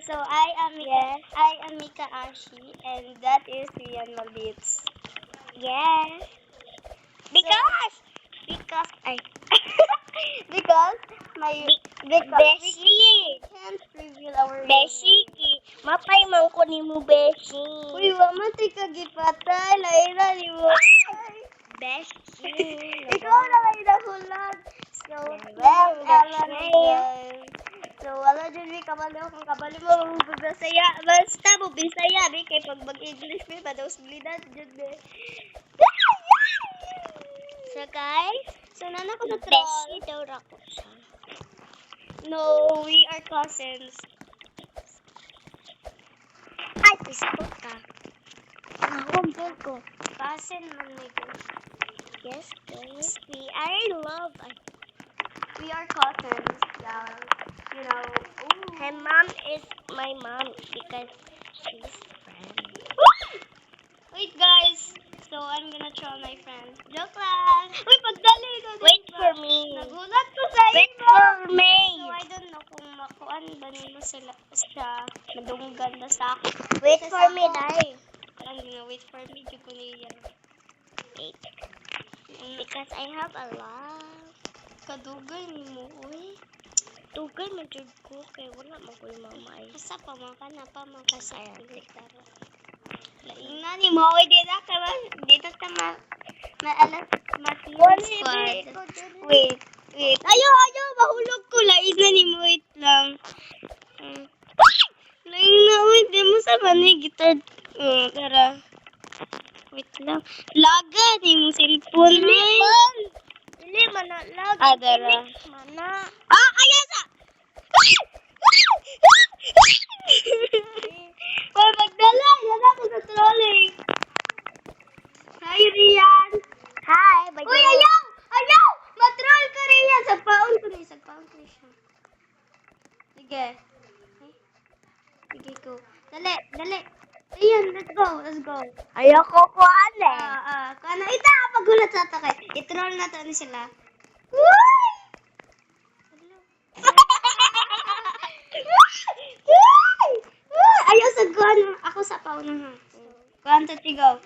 So I am Mika Ashi, and that is Rian Maldits. Yes. Because I because my Beshi. we can't reveal our real Beshi. name. Mapay man ko ni mo, Beshi. Uy, wala ka gipatay, laila ni mo. Beshi. Ikaw na kayo nahulag. So, well, guys. So, wala dyan may kabalo. Kung kabalo mo, magbisaya. Basta mo, bisaya. Di kay pag mag-English, may madausblidan dyan, be. So guys, So, nana ko na Beshi troll. daw ako siya. No, we are cousins. Ay, Facebook ka. Nahumble ko. Cousin man may ko. Yes, guys. We are in love. We are cousins. Yeah. You know. Ooh. Her mom is my mom because she's friend. Wait, guys. So, I'm gonna troll my friend. Joke lang. Uy, pagdali ko. Wait for me. Nagulat ko sa Wait imo. for me. So, I don't know kung makuan ba nimo sila sa madunggan na sa akin. Wait Sa for me, ako. Dai. Parang wait for me. Diyo ko niya. Wait. Because I have a lot. Kadugay ni mo, uy. Tugay man jud ko kay wala man ko yung mamay. Asa pa man ka na pa man ka sa gitara. Laing Ina ni mo, uy. Dito ka ba? Dito ka maalas Wala squad. ko dyan. Wait. Ayaw. Mahulog ko. Laing na ni mo. Wait lang. Laing na, wait. Di mo sa mani gitar. Tara. Wait lang. Laga ni mo cellphone. Dili man na lag. Dara. Mana. Ayaw sa! Uy, magdala. Yan ako sa trolling. Hi, Rian. Hi, by Uy, ayaw! Matroll ka rin yan! Sagpaon ko na siya. Sige. Sige ko. Dali. Ayan, let's go. Ayoko ko ane. Kano, ita, pagulat sa takay. I-troll na to na sila. Uy! Ayaw sa gun. Ako sa paunahan. One, two, three, go.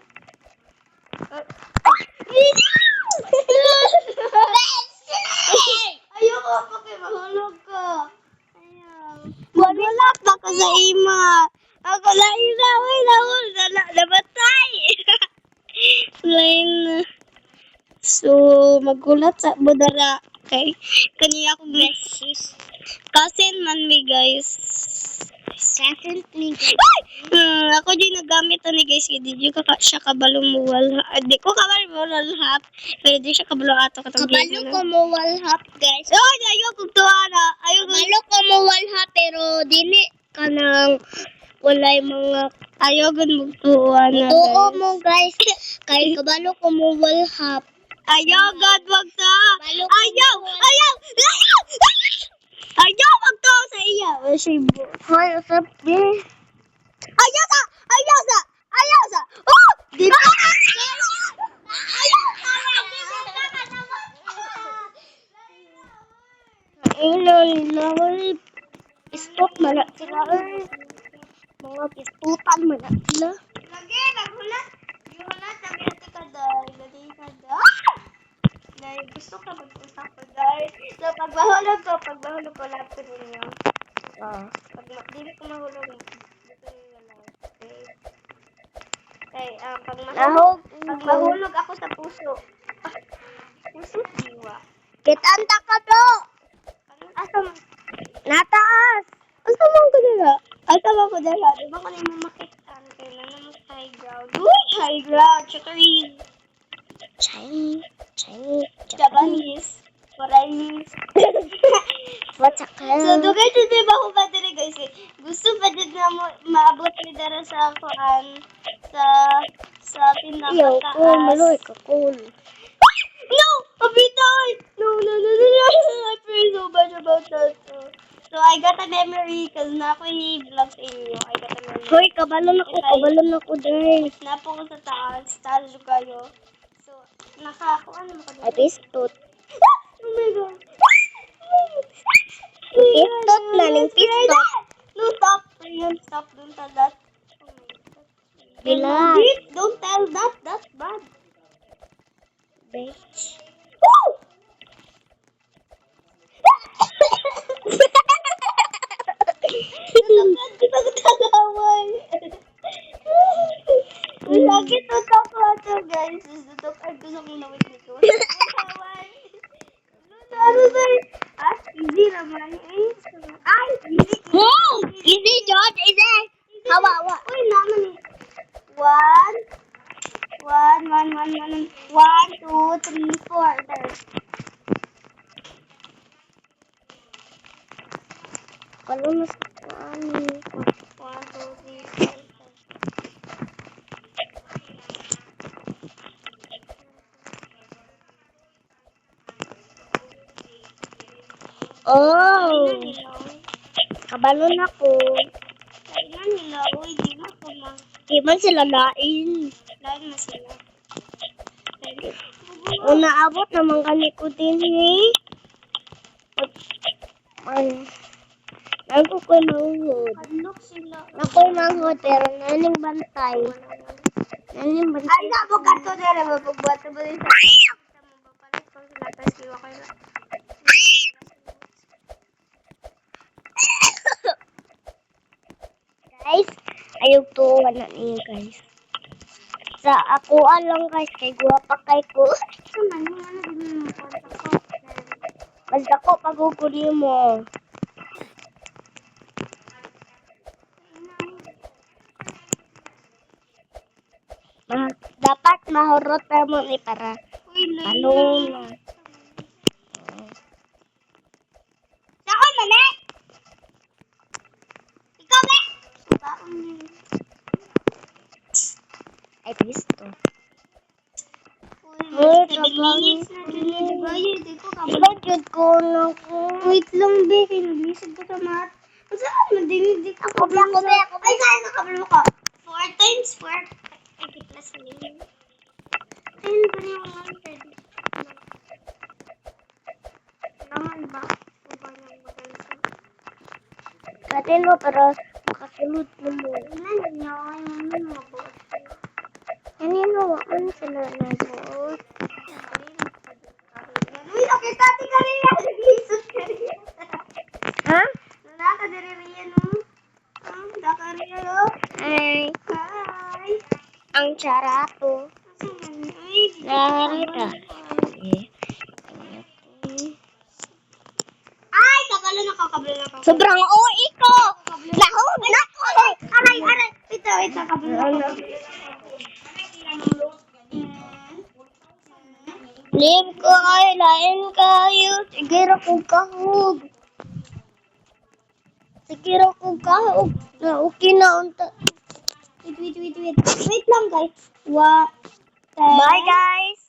Ayoko pa kay mahulog ko. Ayaw. Magulat pa ko sa ima. Ako lain na. Uy, nabatay. Lain na. So, magulat sa budara. Okay. Kaniya akong Sis. cousin man mi, guys. Second me. Ako din nagamit ni guys. Di ko siya kabalong muwal. Di ko kabalong muwal hap. Pero di siya kabalong ato. Kabalo ko mo walhap, guys. Oh, ayaw kong tuwara. Kabalo ko mo walhap, pero dili ka nang walay mga Ayaw kong magtuwana. oo mo, guys. Kay kabalo ko mo walhap. Ayaw, God, wag ta. Kabalo ko Ayaw. Ayaw, wag ta sa iya. Hoy, usap di. Ayaw sa. Oh! Di ba? Ilol, stop mana sila, mga pistutan mana sila. Lagi, naghulat. Gihulat, sabi natin ka, Day. Lagi ka, Day. Day, gusto ka mag-usap ko, Day. So, pagbahulog ko, lahat ko ninyo. Dili ko mahulog. Dito ninyo lahat. Okay, pag mahulog ako sa puso. Puso, diwa. Kitanta ka do. Asa mo? Nataas. Asa mo ko dira? Di ba ko na yung makitaan kayo na naman sa high ground? Uy, high ground. Chakarin. Chinese. Japanese. Chinese. What's a So, dugay dito ba ko ba dito guys? Gusto ba dito na maabot ni dara sa kuan sa pinakataas? ka cool. No! Abitay! No. I feel so bad about that. So, I got a memory because na ako i-vlog sa inyo. I got a memory. Hoy, kabalon ako dahil. Napo ko sa taas. Taas yung kayo. So, ano mo ka Ay, pistot. Oh my God. Pistot na, ning pistot. No, stop. Korean stuff. Don't tell that. Relax. Don't tell that. That's bad. Bitch. Woo! Natangkad kita katalaway. Masakit utak ko ito, guys. Natangkad ko sa kinawit nito. Katalaway. Ano sa'yo? Ah, easy naman. Ay, easy. Wow! Easy, John. Easy. Hawa. Uy, naman eh. One, 2, 3, 4. There. Kalau masuk ke angin. 1, 2, 3, 4. Oh. Kabalon ako. Kailan nila? Uy, di na ko ma. Di man sila lain. Lain na sila. Una abot naman kami ko din eh. Ako ko'y manghod. Hadlok sila. Ako'y manghod pero naning bantay. Naning bantay. Ay, na mo kato dere mapagbuhat mo din sa. Mapapalit ko sila tapos kiwa kayo na. Guys, ayaw tuwa na niyo guys. Sa ako lang guys, kay guwapa kay ko. Naman, yung ano din mo kontak ko. Basta ko paguguli mo. Dapat mahurot mo ni para Uy, talong na. Sako na na! Ikaw ba? Baon din. Ay, pisto. Uy, 7 minutes na dyan eh. Diba yun? Di ko kabalo. Budget ko na ko. Wait lang, be. Kinaglisod ko sa mat. Ang saan mo din? Di ka kabalo. Ay, saan ka kabalo ka? 4 times 4. Ay, plus na yun. Ayun ba yung 100? Naman ba? O ba yung maganda? Katin mo para makasulod mo mo. Tingnan niyo, yung ano mga buhat. Kanino waan sila nagbuot? Uy, nakita ti ka rin yan. Naglisod ka rin yan. Ha? Naka diri rin no? Daka rin no? Ay, Hi. ang charato. Uy, Narita. ay, kabalo na ka. Sobrang OA ko! Lahog na ko! Aray. Wait, kabalo na. Live ko ay lain kayo. Sige ra kong kahog. Sige ra kong kahog. Na okay na unta. Wait. Wait lang, guys. What? Bye guys!